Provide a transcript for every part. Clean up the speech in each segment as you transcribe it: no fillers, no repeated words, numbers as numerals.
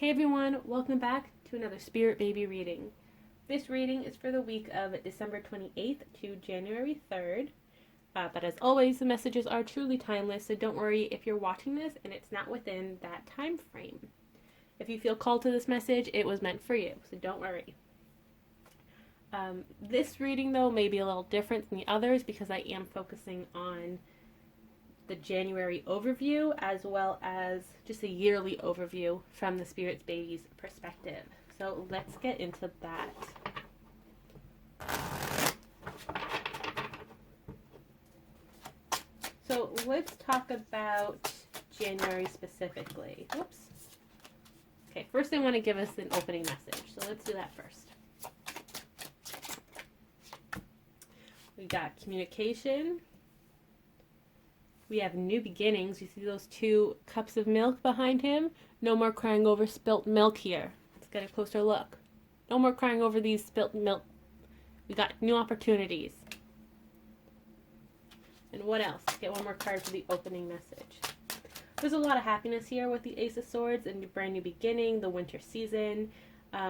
Hey everyone, welcome back to another Spirit Baby reading. This reading is for the week of December 28th to January 3rd. But as always, the messages are truly timeless, so don't worry if you're watching this and it's not within that time frame. If you feel called to this message, it was meant for you, so don't worry. This reading, though, may be a little different than the others because I am focusing on the January overview as well as just a yearly overview from the Spirit's Baby's perspective. So let's get into that. So let's talk about January specifically. Whoops. Okay, first I want to give us an opening message. So let's do that first. We got communication. We have new beginnings. You see those 2 cups of milk behind him? No more crying over spilt milk here. Let's get a closer look. No more crying over these spilt milk. We got new opportunities. And what else? Let's get one more card for the opening message. There's a lot of happiness here with the Ace of Swords and your brand new beginning, the winter season.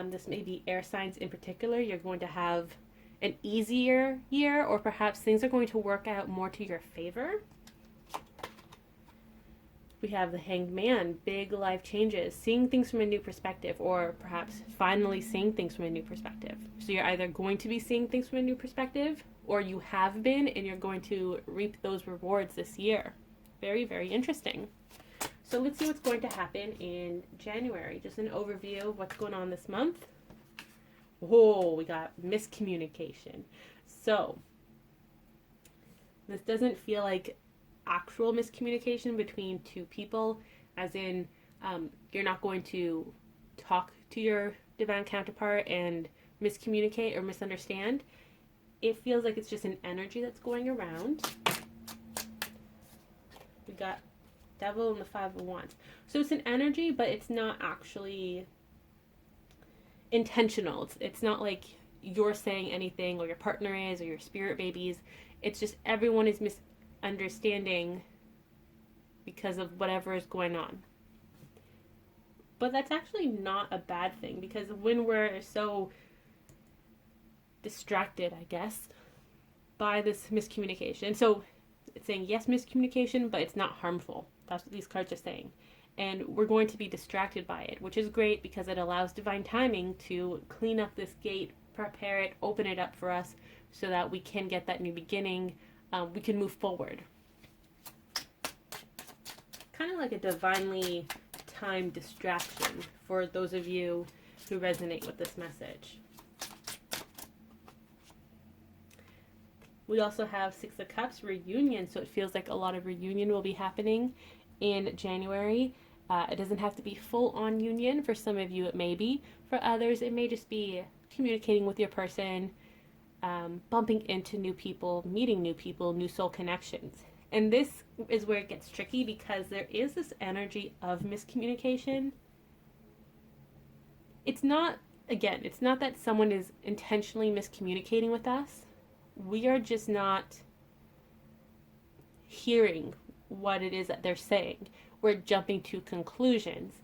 This may be air signs in particular. You're going to have an easier year, or perhaps things are going to work out more to your favor. We have the Hanged Man, big life changes, seeing things from a new perspective, or perhaps finally seeing things from a new perspective. So you're either going to be seeing things from a new perspective, or you have been, and you're going to reap those rewards this year. Very, very interesting. So let's see what's going to happen in January. Just an overview of what's going on this month. Oh, we got miscommunication. So this doesn't feel like actual miscommunication between 2 people, as in you're not going to talk to your divine counterpart and miscommunicate or misunderstand. It feels like it's just an energy that's going around. We got Devil and the 5 of Wands. So it's an energy, but it's not actually intentional. It's not like you're saying anything, or your partner is, or your spirit babies. It's just everyone is misunderstanding because of whatever is going on. But that's actually not a bad thing, because when we're so distracted, I guess, by this miscommunication. So it's saying yes, miscommunication, but it's not harmful. That's what these cards are saying. And we're going to be distracted by it, which is great because it allows divine timing to clean up this gate, prepare it, open it up for us so that we can get that new beginning. We can move forward. Kind of like a divinely timed distraction for those of you who resonate with this message. We also have 6 of Cups, reunion, so it feels like a lot of reunion will be happening in January. It doesn't have to be full-on union. For some of you it may be. For others it may just be communicating with your person, bumping into new people, meeting new people, new soul connections. And this is where it gets tricky, because there is this energy of miscommunication. It's not that someone is intentionally miscommunicating with us. We are just not hearing what it is that they're saying. We're jumping to conclusions.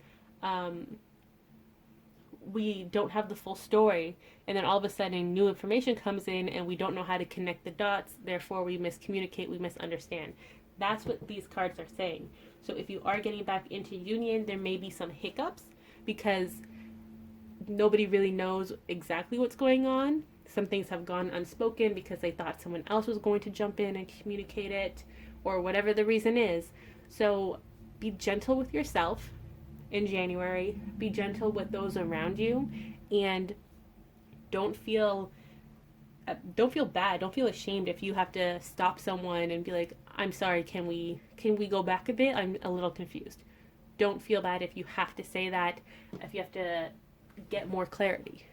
We don't have the full story, and then all of a sudden new information comes in and we don't know how to connect the dots, therefore we miscommunicate, we misunderstand. That's what these cards are saying. So if you are getting back into union, there may be some hiccups because nobody really knows exactly what's going on. Some things have gone unspoken because they thought someone else was going to jump in and communicate it, or whatever the reason is. So be gentle with yourself in January. Be gentle with those around you, and don't feel bad. Don't feel ashamed if you have to stop someone and be like, "I'm sorry, can we go back a bit? I'm a little confused." Don't feel bad if you have to say that, if you have to get more clarity.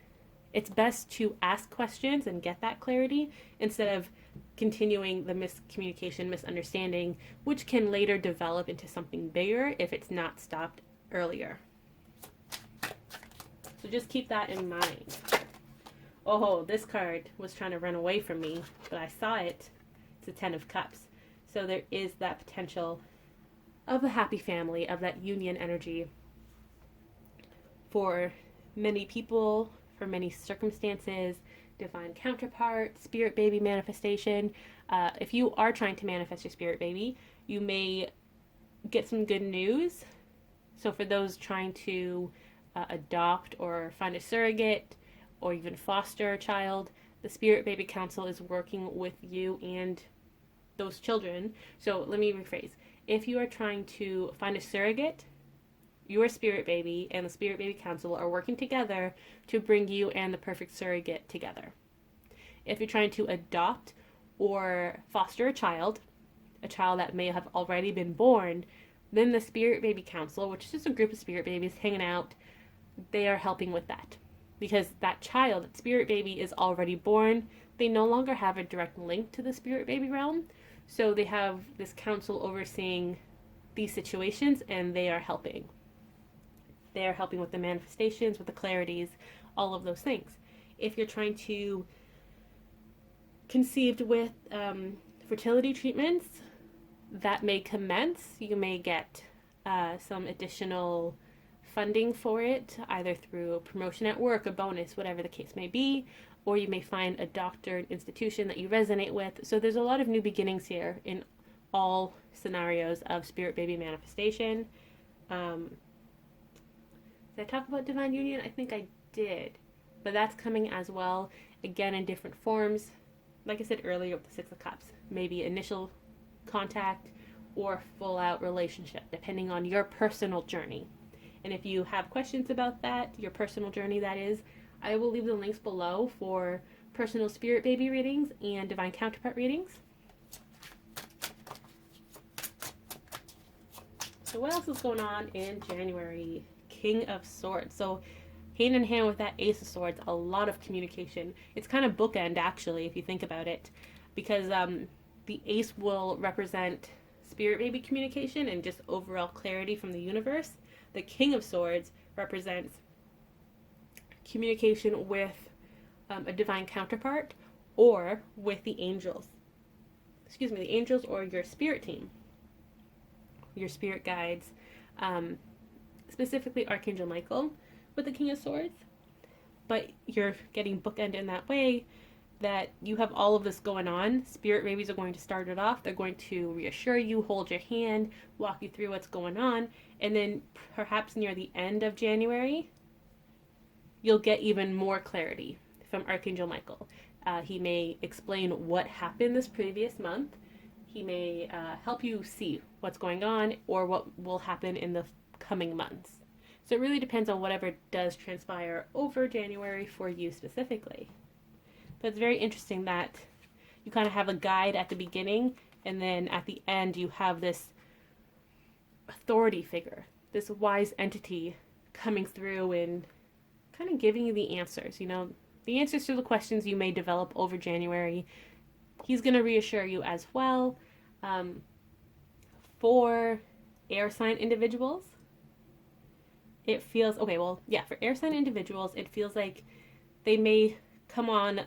It's best to ask questions and get that clarity instead of continuing the miscommunication, misunderstanding, which can later develop into something bigger if it's not stopped earlier. So just keep that in mind. Oh, this card was trying to run away from me, but I saw it. It's a 10 of Cups. So there is that potential of a happy family, of that union energy. For many people, for many circumstances, divine counterpart, spirit baby manifestation. If you are trying to manifest your spirit baby, you may get some good news. So for those trying to adopt or find a surrogate or even foster a child, the Spirit Baby Council is working with you and those children. So let me rephrase. If you are trying to find a surrogate, your Spirit Baby and the Spirit Baby Council are working together to bring you and the perfect surrogate together. If you're trying to adopt or foster a child that may have already been born, then the Spirit Baby Council, which is just a group of spirit babies hanging out, they are helping with that. Because that child, that spirit baby, is already born. They no longer have a direct link to the spirit baby realm. So they have this council overseeing these situations, and they are helping. They are helping with the manifestations, with the clarities, all of those things. If you're trying to conceive with fertility treatments, that may commence. You may get some additional funding for it, either through promotion at work, a bonus, whatever the case may be, or you may find a doctor, an institution that you resonate with. So there's a lot of new beginnings here in all scenarios of spirit baby manifestation. Did I talk about divine union? I think I did, but that's coming as well, again in different forms. Like I said earlier with the Six of Cups, maybe initial contact or full out relationship, depending on your personal journey. And if you have questions about that, your personal journey that is, I will leave the links below for personal spirit baby readings and divine counterpart readings. So what else is going on in January? King of Swords. So hand in hand with that Ace of Swords, a lot of communication. It's kind of bookend actually, if you think about it, because the Ace will represent spirit baby communication and just overall clarity from the universe. The King of Swords represents communication with a divine counterpart or with the angels. Excuse me, the angels or your spirit team, your spirit guides, specifically Archangel Michael with the King of Swords. But you're getting bookend in that way that you have all of this going on. Spirit babies are going to start it off. They're going to reassure you, hold your hand, walk you through what's going on. And then perhaps near the end of January, you'll get even more clarity from Archangel Michael. He may explain what happened this previous month. He may help you see what's going on or what will happen in the coming months. So it really depends on whatever does transpire over January for you specifically. But it's very interesting that you kind of have a guide at the beginning, and then at the end you have this authority figure, this wise entity coming through and kind of giving you the answers, the answers to the questions you may develop over January. He's going to reassure you as well. For air sign individuals, it feels, for air sign individuals, it feels like they may come on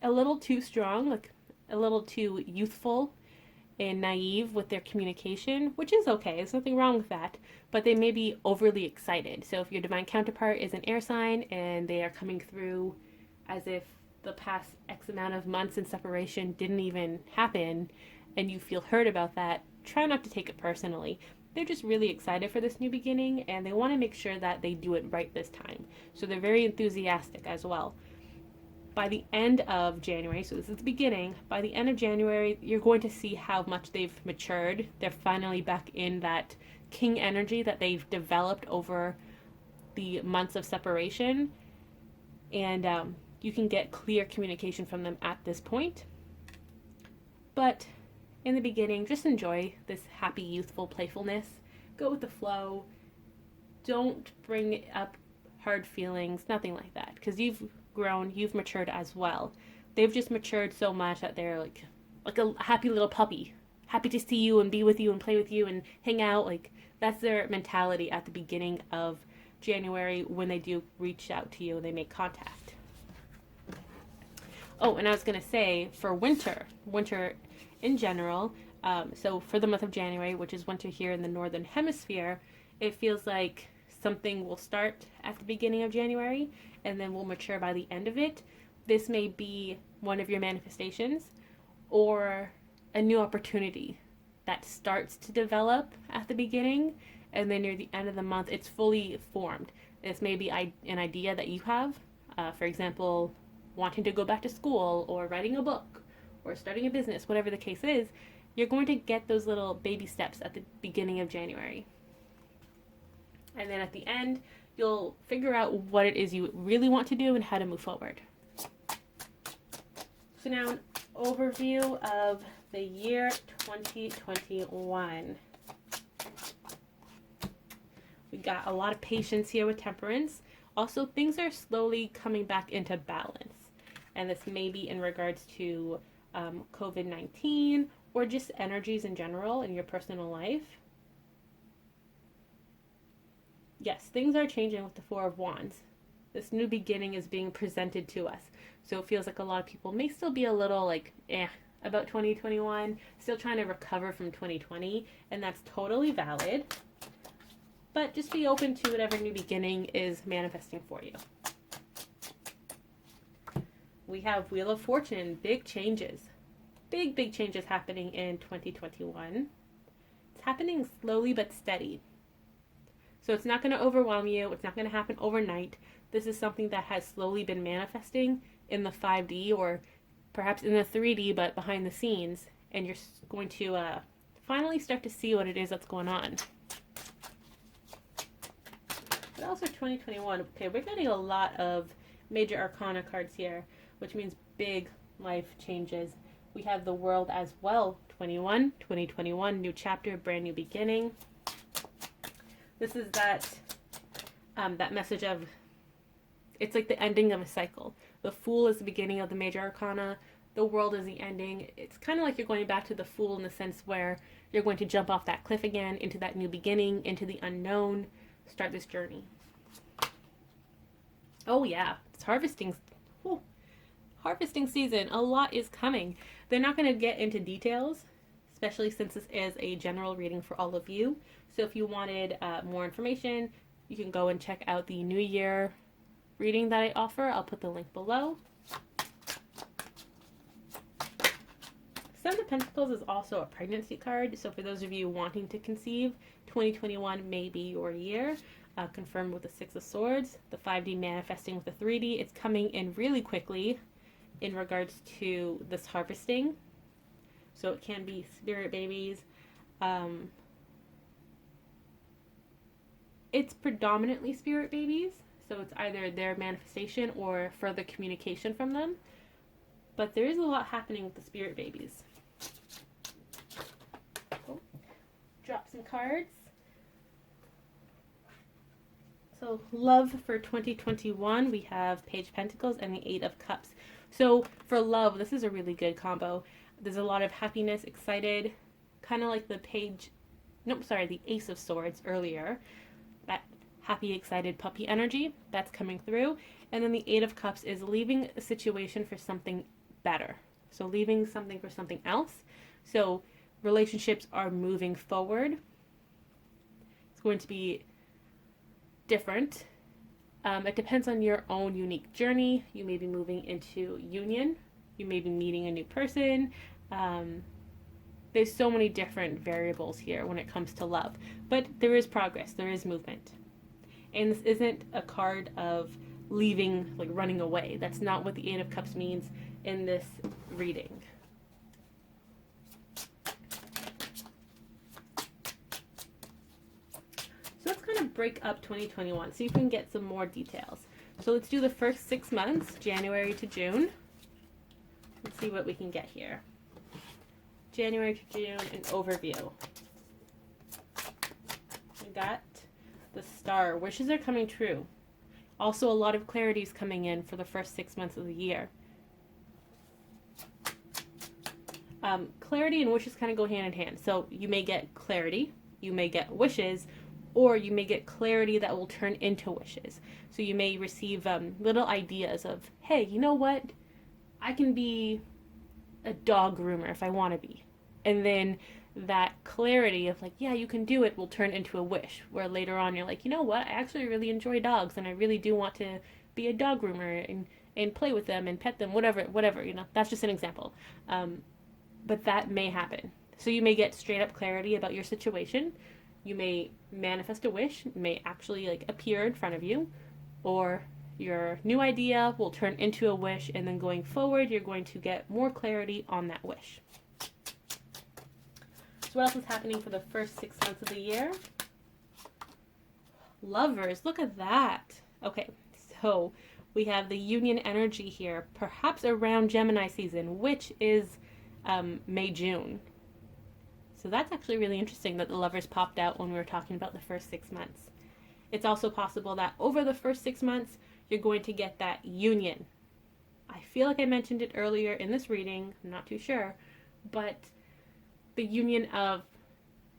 a little too strong, like a little too youthful and naive with their communication, which is okay. There's nothing wrong with that, but they may be overly excited. So if your divine counterpart is an air sign and they are coming through as if the past X amount of months in separation didn't even happen and you feel hurt about that, try not to take it personally. They're just really excited for this new beginning and they want to make sure that they do it right this time. So they're very enthusiastic as well. By the end of January, so this is the beginning, by the end of January, you're going to see how much they've matured. They're finally back in that king energy that they've developed over the months of separation. And you can get clear communication from them at this point. But in the beginning, just enjoy this happy, youthful playfulness. Go with the flow. Don't bring up hard feelings, nothing like that, because you've grown, you've matured as well. They've just matured so much that they're like a happy little puppy, happy to see you and be with you and play with you and hang out. Like that's their mentality at the beginning of January when they do reach out to you and they make contact. Oh, and I was gonna say for winter in general, so for the month of January, which is winter here in the northern hemisphere, it feels like something will start at the beginning of January and then will mature by the end of it. This may be one of your manifestations or a new opportunity that starts to develop at the beginning, and then near the end of the month it's fully formed. This may be an idea that you have, for example, wanting to go back to school or writing a book or starting a business, whatever the case is. You're going to get those little baby steps at the beginning of January. And then at the end, you'll figure out what it is you really want to do and how to move forward. So now an overview of the year 2021. We got a lot of patience here with temperance. Also, things are slowly coming back into balance. And this may be in regards to COVID-19 or just energies in general in your personal life. Yes, things are changing with the Four of Wands. This new beginning is being presented to us. So it feels like a lot of people may still be a little like, about 2021, still trying to recover from 2020, and that's totally valid. But just be open to whatever new beginning is manifesting for you. We have Wheel of Fortune, big changes. Big changes happening in 2021. It's happening slowly but steady. So it's not going to overwhelm you. It's not going to happen overnight. This is something that has slowly been manifesting in the 5D or perhaps in the 3D, but behind the scenes. And you're going to finally start to see what it is that's going on. But also 2021. Okay, we're getting a lot of major arcana cards here, which means big life changes. We have the World as well. 2021, new chapter, brand new beginning. This is that message of, it's like the ending of a cycle. The Fool is the beginning of the major arcana. The World is the ending. It's kind of like you're going back to the Fool in the sense where you're going to jump off that cliff again into that new beginning, into the unknown, start this journey. Oh yeah, it's harvesting. Whew. Harvesting season. A lot is coming. They're not going to get into details, especially since this is a general reading for all of you. So if you wanted more information, you can go and check out the New Year reading that I offer. I'll put the link below. Seven of Pentacles is also a pregnancy card. So for those of you wanting to conceive, 2021 may be your year. Confirmed with the Six of Swords, the 5D manifesting with the 3D. It's coming in really quickly in regards to this harvesting. So it can be spirit babies. It's predominantly spirit babies. So it's either their manifestation or further communication from them. But there is a lot happening with the spirit babies. Oh, drop some cards. So love for 2021, we have Page of Pentacles and the Eight of Cups. So for love, this is a really good combo. There's a lot of happiness, excited, kind of like the the Ace of Swords earlier. That happy, excited puppy energy that's coming through. And then the Eight of Cups is leaving a situation for something better. So leaving something for something else. So relationships are moving forward. It's going to be different. It depends on your own unique journey. You may be moving into union. You may be meeting a new person. There's so many different variables here when it comes to love. But there is progress. There is movement. And this isn't a card of leaving, like running away. That's not what the Eight of Cups means in this reading. So let's kind of break up 2021 so you can get some more details. So let's do the first 6 months, January to June. Let's see what we can get here. January to June, an overview. We got the Star. Wishes are coming true. Also, a lot of clarity is coming in for the first 6 months of the year. Clarity and wishes kind of go hand in hand. So you may get clarity, you may get wishes, or you may get clarity that will turn into wishes. So you may receive little ideas of, hey, you know what? I can be a dog groomer if I want to be. And then that clarity of like, yeah, you can do it will turn into a wish, where later on you're like, you know what, I actually really enjoy dogs and I really do want to be a dog groomer and play with them and pet them, whatever, that's just an example. But that may happen. So you may get straight up clarity about your situation. You may manifest a wish, it may actually like appear in front of you, or your new idea will turn into a wish, and then going forward, you're going to get more clarity on that wish. So what else is happening for the first 6 months of the year? Lovers, look at that. Okay, so we have the union energy here, perhaps around Gemini season, which is May, June. So that's actually really interesting that the lovers popped out when we were talking about the first 6 months. It's also possible that over the first 6 months, you're going to get that union. I feel like I mentioned it earlier in this reading, I'm not too sure, but the union of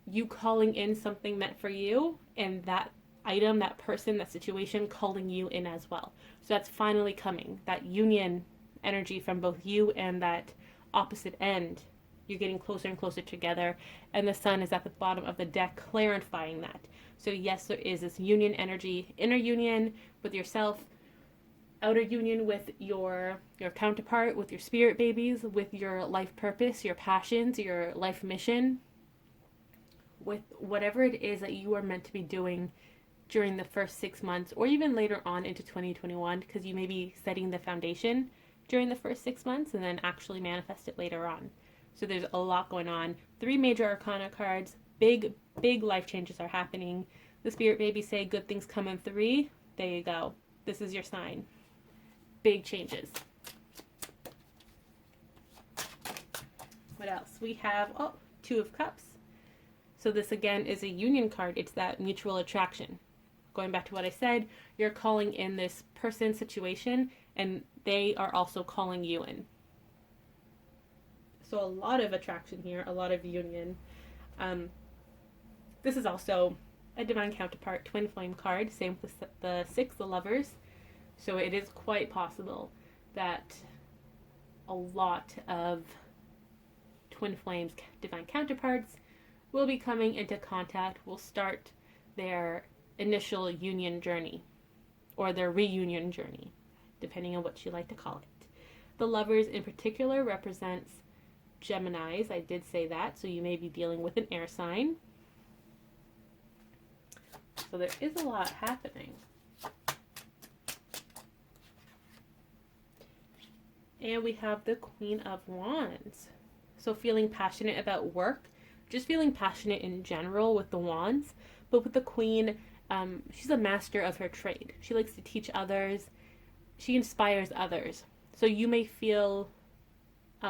you calling in something meant for you, and that item, that person, that situation calling you in as well. So that's finally coming. That union energy from both you and that opposite end. You're getting closer and closer together, and the sun is at the bottom of the deck clarifying that. So yes, there is this union energy, inner union with yourself, outer union with your counterpart, with your spirit babies, with your life purpose, your passions, your life mission, with whatever it is that you are meant to be doing during the first 6 months, or even later on into 2021, because you may be setting the foundation during the first 6 months and then actually manifest it later on. So there's a lot going on. 3 major arcana cards, big life changes are happening. The spirit babies say good things come in 3. There you go. This is your sign. Big changes. What else? We have, 2 of Cups. So this again is a union card. It's that mutual attraction. Going back to what I said, you're calling in this person, situation, and they are also calling you in. So a lot of attraction here, a lot of union. This is also a divine counterpart, twin flame card. Same with the 6, the lovers. So it is quite possible that a lot of twin flames, divine counterparts, will be coming into contact, will start their initial union journey, or their reunion journey, depending on what you like to call it. The lovers in particular represents Geminis, I did say that, so you may be dealing with an air sign. So there is a lot happening. And we have the Queen of Wands. So feeling passionate about work, just feeling passionate in general with the Wands, but with the Queen, she's a master of her trade. She likes to teach others. She inspires others. So you may feel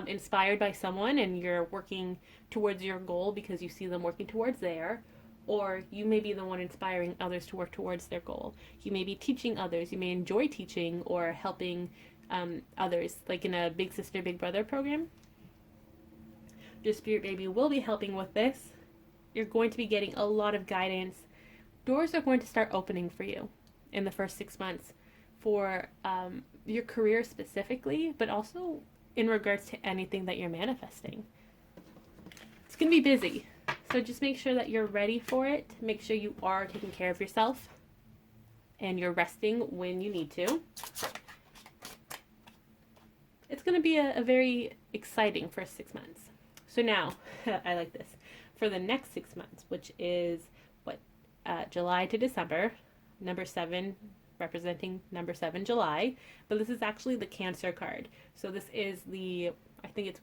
inspired by someone and you're working towards your goal because you see them working towards there, or you may be the one inspiring others to work towards their goal. You may be teaching others. You may enjoy teaching or helping others, like in a Big Sister, Big Brother program. Your spirit baby will be helping with this. You're going to be getting a lot of guidance. Doors are going to start opening for you in the first 6 months for your career specifically, but also in regards to anything that you're manifesting. It's going to be busy, so just make sure that you're ready for it. Make sure you are taking care of yourself and you're resting when you need to. It's going to be a very exciting first 6 months. So now, I like this. For the next 6 months, which is July to December, number 7 representing number 7, July, but this is actually the Cancer card. So this is I think it's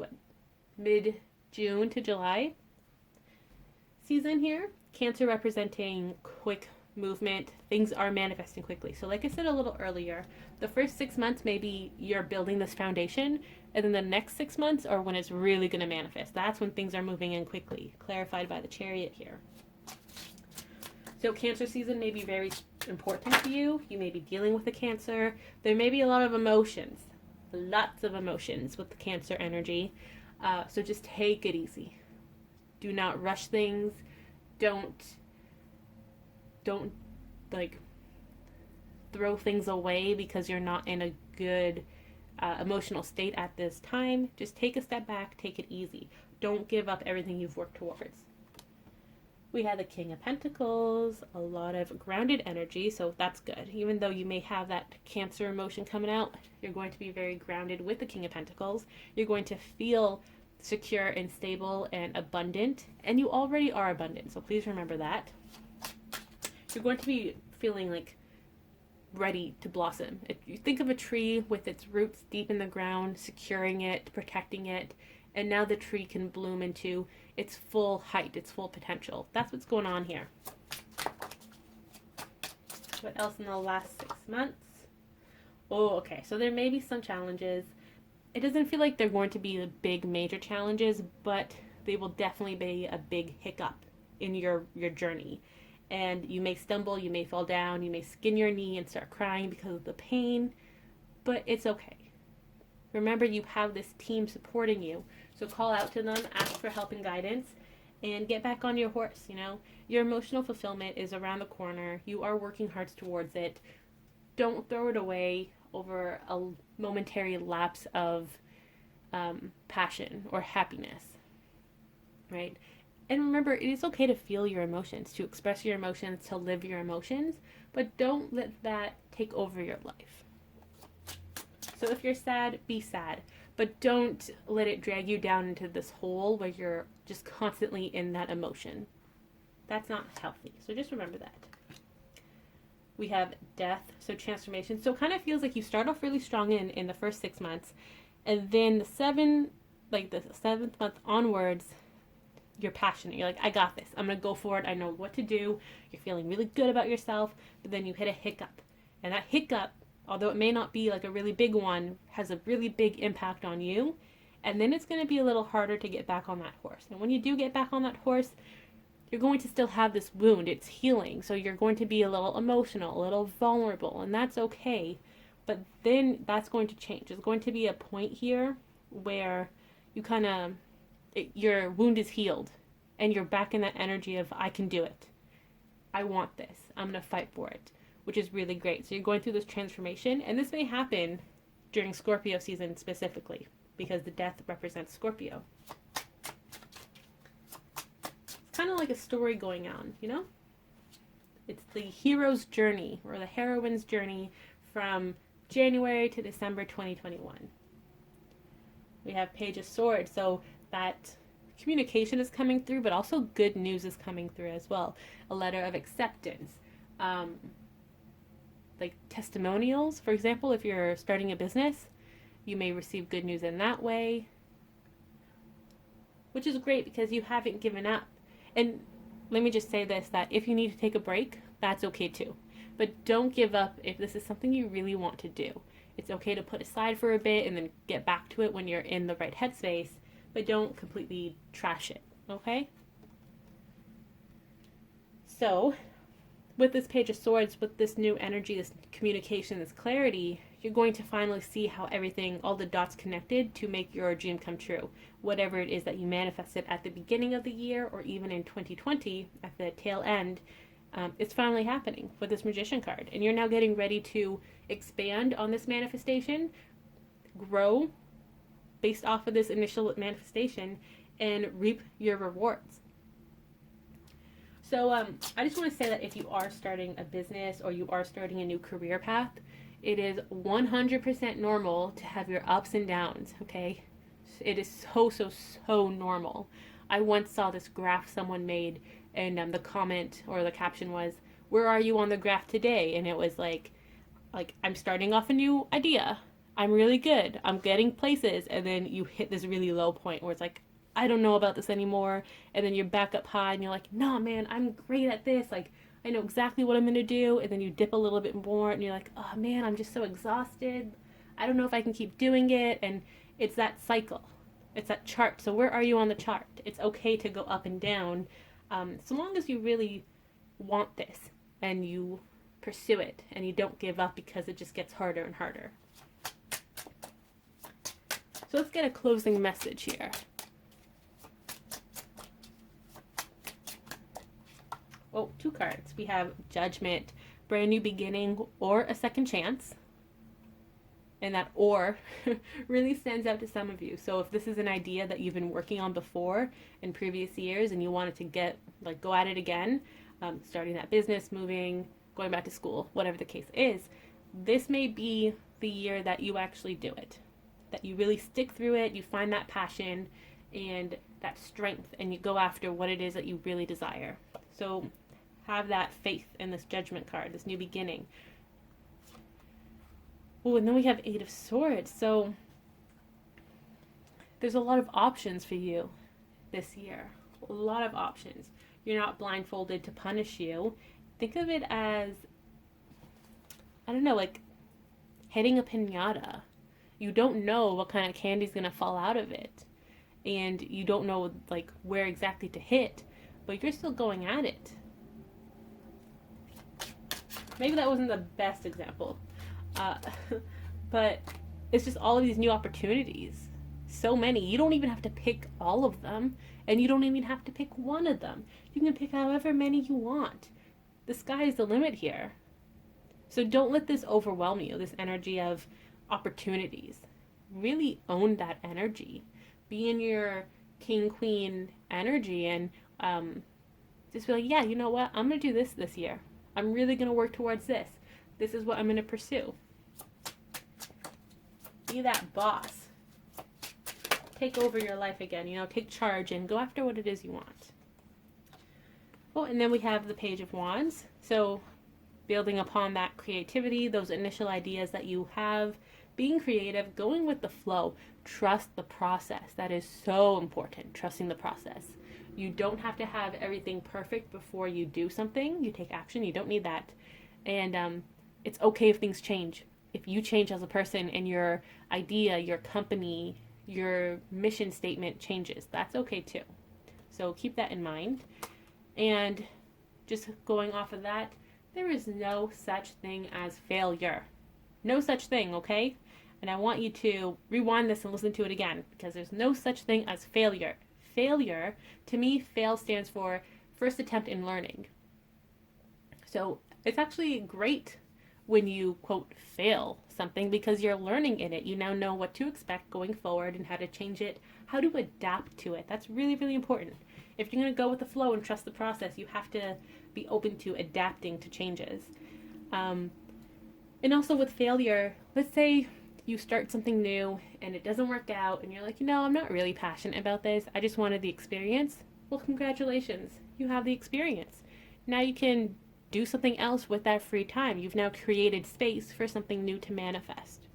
mid-June to July season here. Cancer representing quick movement. Things are manifesting quickly. So like I said a little earlier, the first 6 months maybe you're building this foundation, and then the next 6 months are when it's really going to manifest. That's when things are moving in quickly, clarified by the Chariot here. So Cancer season may be very important to you. You may be dealing with the Cancer. There may be a lot of emotions, lots of emotions with the Cancer energy. So just take it easy. Do not rush things. Don't like throw things away because you're not in a good emotional state at this time. Just take a step back, take it easy. Don't give up everything you've worked towards. We had the King of Pentacles, a lot of grounded energy, so that's good. Even though you may have that Cancer emotion coming out, you're going to be very grounded with the King of Pentacles. You're going to feel secure and stable and abundant, and you already are abundant, so please remember that. You're going to be feeling like ready to blossom. If you think of a tree with its roots deep in the ground, securing it, protecting it, and now the tree can bloom into its full height, its full potential. That's what's going on here. What else in the last 6 months? Oh, okay. So there may be some challenges. It doesn't feel like they're going to be the big major challenges, but they will definitely be a big hiccup in your journey. And you may stumble, you may fall down, you may skin your knee and start crying because of the pain, but it's okay. Remember, you have this team supporting you. So call out to them, ask for help and guidance, and get back on your horse, you know. Your emotional fulfillment is around the corner. You are working hard towards it. Don't throw it away over a momentary lapse of passion or happiness, right? And remember, it is okay to feel your emotions, to express your emotions, to live your emotions, but don't let that take over your life. So if you're sad, be sad, but don't let it drag you down into this hole where you're just constantly in that emotion. That's not healthy. So just remember that. We have death, so transformation. So it kind of feels like you start off really strong in the first 6 months, and then the 7th month onwards, you're passionate. You're like, I got this. I'm going to go for it. I know what to do. You're feeling really good about yourself, but then you hit a hiccup. And that hiccup, although it may not be like a really big one, has a really big impact on you. And then it's going to be a little harder to get back on that horse. And when you do get back on that horse, you're going to still have this wound. It's healing. So you're going to be a little emotional, a little vulnerable, and that's okay. But then that's going to change. There's going to be a point here where you kind of, your wound is healed and you're back in that energy of, I can do it. I want this. I'm going to fight for it, which is really great. So you're going through this transformation, and this may happen during Scorpio season specifically because the death represents Scorpio. It's kind of like a story going on, you know? It's the hero's journey or the heroine's journey from January to December 2021. We have Page of Swords, so that communication is coming through, but also good news is coming through as well. A letter of acceptance. Like testimonials, for example, if you're starting a business, you may receive good news in that way, which is great because you haven't given up. And let me just say this, that if you need to take a break, that's okay too. But don't give up if this is something you really want to do. It's okay to put aside for a bit and then get back to it when you're in the right headspace, but don't completely trash it, okay? So, with this Page of Swords, with this new energy, this communication, this clarity, you're going to finally see how everything, all the dots connected to make your dream come true. Whatever it is that you manifested at the beginning of the year or even in 2020 at the tail end, it's finally happening with this Magician card. And you're now getting ready to expand on this manifestation, grow based off of this initial manifestation, and reap your rewards. So I just want to say that if you are starting a business or you are starting a new career path, it is 100% normal to have your ups and downs, okay? It is so normal. I once saw this graph someone made, and the comment or the caption was, "Where are you on the graph today?" And it was like I'm starting off a new idea. I'm really good. I'm getting places. And then you hit this really low point where it's like, I don't know about this anymore. And then you're back up high and you're like, no, man, I'm great at this. Like, I know exactly what I'm going to do. And then you dip a little bit more and you're like, oh man, I'm just so exhausted. I don't know if I can keep doing it. And it's that cycle. It's that chart. So where are you on the chart? It's okay to go up and down, so long as you really want this and you pursue it and you don't give up because it just gets harder and harder. So let's get a closing message here. Oh, 2 cards. We have Judgment, brand new beginning or a second chance. And that or really stands out to some of you. So if this is an idea that you've been working on before in previous years and you wanted to go at it again, starting that business, moving, going back to school, whatever the case is, this may be the year that you actually do it, that you really stick through it, you find that passion and that strength, and you go after what it is that you really desire. So have that faith in this Judgment card, this new beginning. Oh, and then we have Eight of Swords. So there's a lot of options for you this year. A lot of options. You're not blindfolded to punish you. Think of it as, I don't know, like hitting a piñata. You don't know what kind of candy's going to fall out of it. And you don't know like where exactly to hit, but you're still going at it. Maybe that wasn't the best example. But it's just all of these new opportunities. So many. You don't even have to pick all of them. And you don't even have to pick one of them. You can pick however many you want. The sky is the limit here. So don't let this overwhelm you, this energy of opportunities. Really own that energy. Be in your king, queen energy and just be like, yeah, you know what? I'm going to do this year. I'm really going to work towards this. This is what I'm going to pursue. Be that boss. Take over your life again, take charge and go after what it is you want. Oh, and then we have the Page of Wands. So building upon that creativity, those initial ideas that you have, being creative, going with the flow, trust the process. That is so important, trusting the process. You don't have to have everything perfect before you do something. You take action, you don't need that. And it's okay if things change. If you change as a person and your idea, your company, your mission statement changes, that's okay too. So keep that in mind. And just going off of that, there is no such thing as failure. No such thing, okay? And I want you to rewind this and listen to it again, because there's no such thing as failure. Failure, to me, fail stands for first attempt in learning. So it's actually great when you, quote, fail something because you're learning in it. You now know what to expect going forward and how to change it, how to adapt to it. That's really, really important. If you're going to go with the flow and trust the process, you have to be open to adapting to changes. And also with failure, let's say you start something new and it doesn't work out and you're like, I'm not really passionate about this. I just wanted the experience. Well, congratulations. You have the experience. Now you can do something else with that free time. You've now created space for something new to manifest.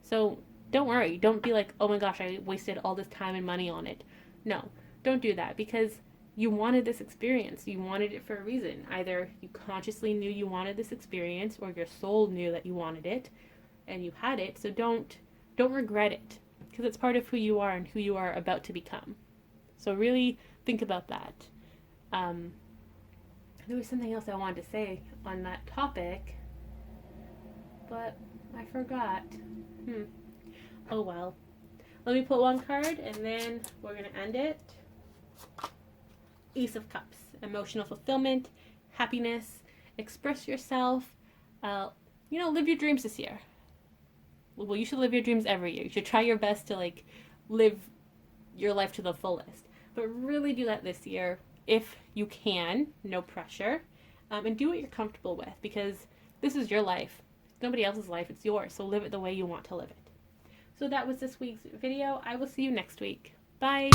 So don't worry. Don't be like, oh my gosh, I wasted all this time and money on it. No, don't do that because you wanted this experience. You wanted it for a reason. Either you consciously knew you wanted this experience or your soul knew that you wanted it and you had it. So don't regret it because it's part of who you are and who you are about to become. So really think about that. There was something else I wanted to say on that topic, but I forgot. Oh well. Let me put one card and then we're going to end it. Ace of Cups. Emotional fulfillment, happiness, express yourself. Live your dreams this year. Well, you should live your dreams every year. You should try your best to live your life to the fullest. But really do that this year. If you can, no pressure, and do what you're comfortable with because this is your life. It's nobody else's life, it's yours. So live it the way you want to live it. So that was this week's video. I will see you next week. Bye.